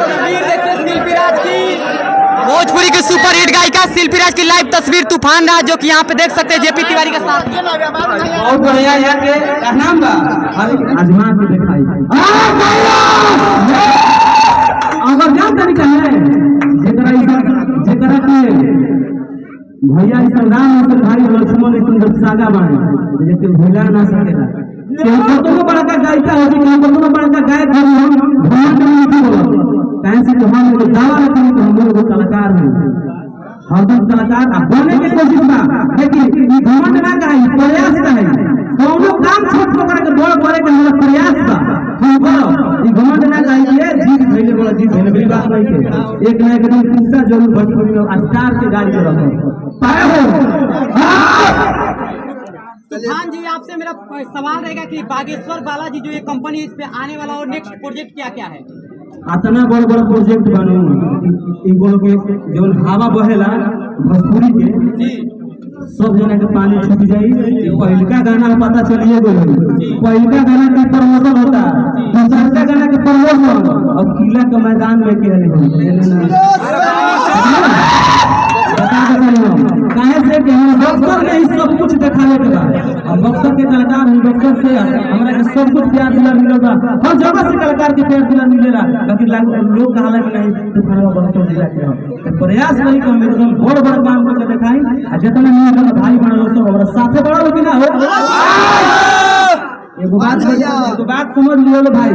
शिल्पीराज की भोजपुरी के super hit गायिका शिल्पीराज की लाइव तस्वीर तूफान रहा, जो कि यहाँ पे देख सकते हैं जेपी तिवारी के साथ। बहुत बढ़िया यहाँ के नाम बा आजमा के दिखाई अगर क्या तरीका है जेकरा के भैया इस राम इस भाई लक्ष्मण इस सागा बाणे जेके भूला ना सकेला केहू कतनो बड़ा का गायिका हो केहू कतनो बड़ा का गायक हो हम भगवान के नहीं बोला काहे से हम लोग दावा रखते हैं हम लोग कलाकार हैं हरदम कलाकार बने के कोशिश बा लेकिन ई घमंड ना काहे प्रयास काहे कोनो काम छोट छोट के बड़ करे के हमरा प्रयास बा हम करो ई घमंड ना काहे ये जीत भइले बोला जीत भइले बड़ी बात नहीं है एक ना एक दिन टूटा जरूर भोजपुरी में स्टार के गाड़ी पे रखो पाए हो तूफान जी, आपसे मेरा सवाल रहेगा कि बागेश्वर बालाजी जो ये कंपनी इस पे आने वाला और नेक्स्ट प्रोजेक्ट क्या क्या है? इतना बड़ा बड़ा प्रोजेक्ट बने इनको लोग जो हवा बहेला भोजपुरी के सब जना के पानी छूट जाई। पहलका गाना पता चलिए गई पहलका गाना के प्रमोशन होता दूसरा गाना के प्रमोशन और किला के मैदान में के काहे से कि हम बक्सर में ही सब कुछ दिखाने के बाद और बक्सर के कलाकार हम बक्सर से हमरा के सब कुछ प्यार दिला मिलेगा हर जगह से कलाकार के प्यार दिला मिलेगा बाकी लोग कहाला कि नहीं तो खाना बक्सर जिला के प्रयास नहीं कि हम एकदम बड़ बड़ काम करके दिखाई आ जितना मिलेगा भाई बड़ा लोग सब हमरा साथे बड़ा लोग ना हो। एगो बात समझ लियो भाई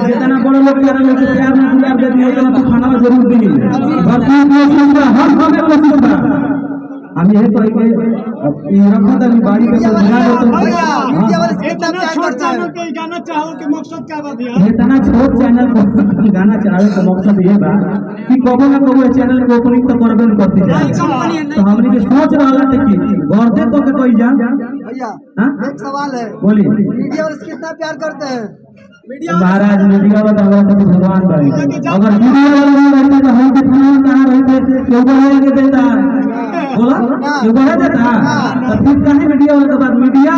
जितना बड़े लोग प्यार लोग प्यार में दुलार दे दिए उतना तो खाना जरूर दी भरपूर कोशिश बा हर समय कोशिश बा हम यही कह के ई रखत है बाड़ी के सुझाव दे तो इतना छोट चैनल पे गाना चाहो कि मकसद क्या बा भैया इतना छोट चैनल पर गाना चलावे का मकसद ये बा कि कबो ना कबो चैनल को ओपनिंग तो करबे न करती जाए तो हमनी के सोच रहला थे कि गर्दे तो के कोई जा भैया एक सवाल है बोली मीडिया वाले कितना प्यार करते हैं महाराज मीडिया वाला तो भगवान भाई अगर मीडिया वाला नहीं रहते तो हम कितना कहां रहते क्यों बोले के देता बोला क्यों बोला देता तो फिर कहीं मीडिया वाले के बाद मीडिया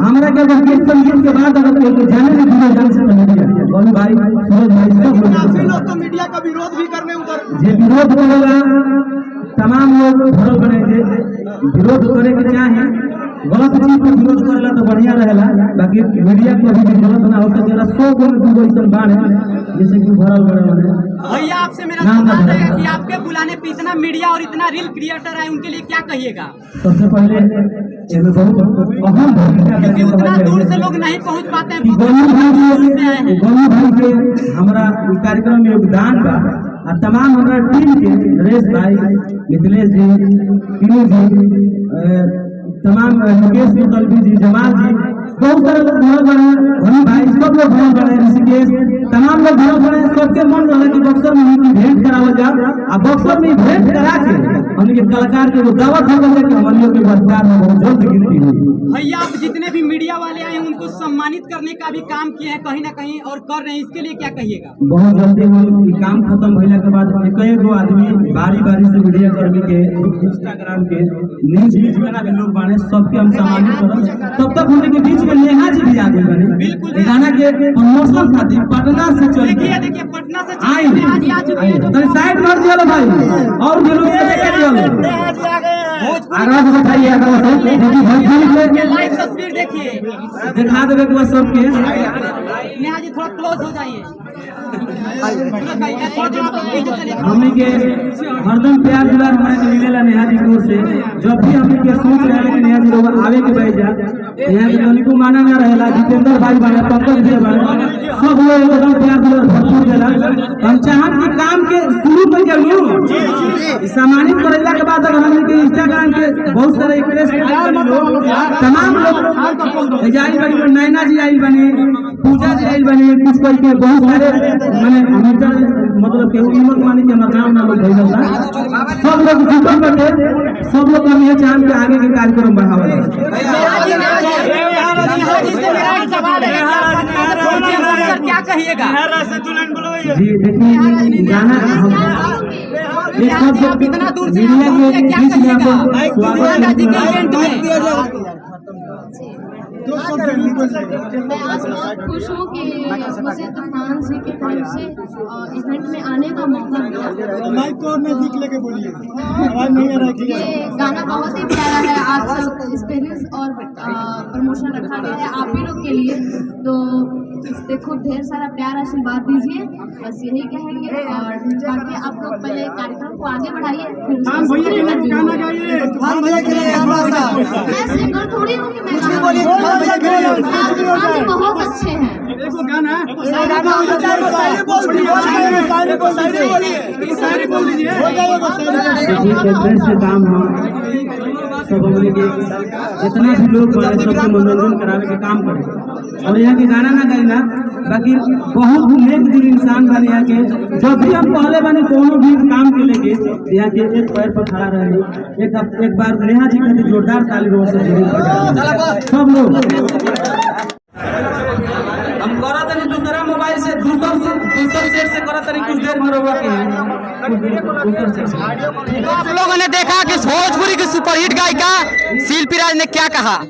हमरा के अगर गीत संगीत के बाद अगर कोई जाने नहीं दिया जान से मीडिया बोल भाई सूरज भाई सब लोग तो मीडिया का विरोध भी करने उधर जे विरोध करेगा तमाम लोग भरल बने जे विरोध करे के चाहे गलत चीज को विरोध करेला तो बढ़िया रहेला बाकी मीडिया को भी गलत ना हो सकेला 100 गो में 2 गो ऐसा बाण है जैसे कि भरल बने भैया आपसे मेरा सवाल है कि आपके बुलाने पे इतना मीडिया और इतना रील क्रिएटर है उनके लिए क्या कहिएगा? सबसे पहले इसमें बहुत अहम क्योंकि उतना दूर से लोग नहीं पहुंच पाते हैं गोलू भाई के हमारा कार्यक्रम में योगदान बा और तमाम हमारा टीम के नरेश भाई मिथिलेश जी पीनू जी तमाम मुकेश मुतलबी जी जमाल जी बहुत सारे लोग भरल बने धनी भाई सब लोग भरल बने ऋषिकेश तमाम लोग भरल बने सबके मन रहा कि बक्सर में भेंट करावल जाए और बक्सर में भेंट करा के हमने के कलाकार के दावत हो गए कि हमारे के बरकरार में बहुत जल्द गिनती हुई। भैया आप जितने भी मीडिया वाले आए उनको सम्मानित करने का भी काम किए हैं कहीं ना कहीं और कर रहे हैं, इसके लिए क्या कहिएगा? बहुत जल्दी हम काम खत्म होने के बाद कई गो आदमी बारी बारी से मीडिया कर्मी के इंस्टाग्राम के न्यूज जितना भी लोग बने सबके हम सम्मानित करब। तब तक हमने के बीच में नेहा जी भी आ गई बने बिल्कुल गाना के प्रमोशन खातिर पटना से चल देखिए पटना से आई नेहा जी आ चुके हैं तो साइड मार दिया भाई और भी लोग देखे दिया आगे से बताइए के लाइव तस्वीर देखिए दिखा देवे के बाद सबके नेहा जी थोड़ा क्लोज हो जाइए हमनी के हरदम प्यार दुलार हमारे के मिलेला नेहा जी की ओर से जब भी हमनी के सोच रहे कि नेहा जी लोग आवे के बैठ जा नेहा जी को माना ना रहेला जितेंद्र भाई बने पंकज जी बने सब लोग एकदम प्यार दुलार भरपूर देला हम चाहम कि काम के शुरू कर जाऊ सम्मानित करेला के बाद अगर हमनी के इंस्टाग्राम के बहुत सारे एक्ट्रेस तमाम लोग जाई बनी नैना जी आई बनी पूजा जी आई बनी कुछ कोई के बहुत सारे माने मतलब के उम्र माने के नाम ना लोग भइल बा सब लोग जुटल बटे सब लोग हम ये चाहम कि आगे के कार्यक्रम बढ़ावल क्या कहिएगा? जी देखिए गाना ये सब जो मीडिया के बीच में आपको स्वागत है। मैं आज बहुत खुश हूँ कि मुझे तूफान जी की तरफ से इवेंट में आने का मौका मिला। माइक को नजदीक लेके बोलिए, आवाज नहीं आ रही है। ये गाना बहुत ही प्यारा है, आप सब इस पे रिल्स और प्रमोशन रखा गया है आप ही लोग के लिए, तो इस पे खूब ढेर सारा प्यार आशीर्वाद दीजिए, बस यही कहेंगे। और बाकी आप लोग पहले कार्यक्रम को आगे बढ़ाइए, मैं सिंगर थोड़ी हूँ कि मैं आप बहुत अच्छे हैं। से काम हो सब हमने के जितना भी लोग बड़े सबके मनोरंजन करावे के काम करे और यहाँ के गाना ना गाई ना, बाकी बहुत ही नेक दिल इंसान बने यहाँ के। जब भी हम पहले बने कोनो भी काम के लेके यहाँ के एक पैर पर खड़ा रहे। एक बार नेहा जी के जोरदार ताली सब लोग हम करा तनी दूसरा मोबाइल से दूसर सेट से करा तनी कुछ देर में रहुआ के आप लोगों ने देखा कि भोजपुरी की सुपरहिट गायिका शिल्पी राज ने क्या कहा।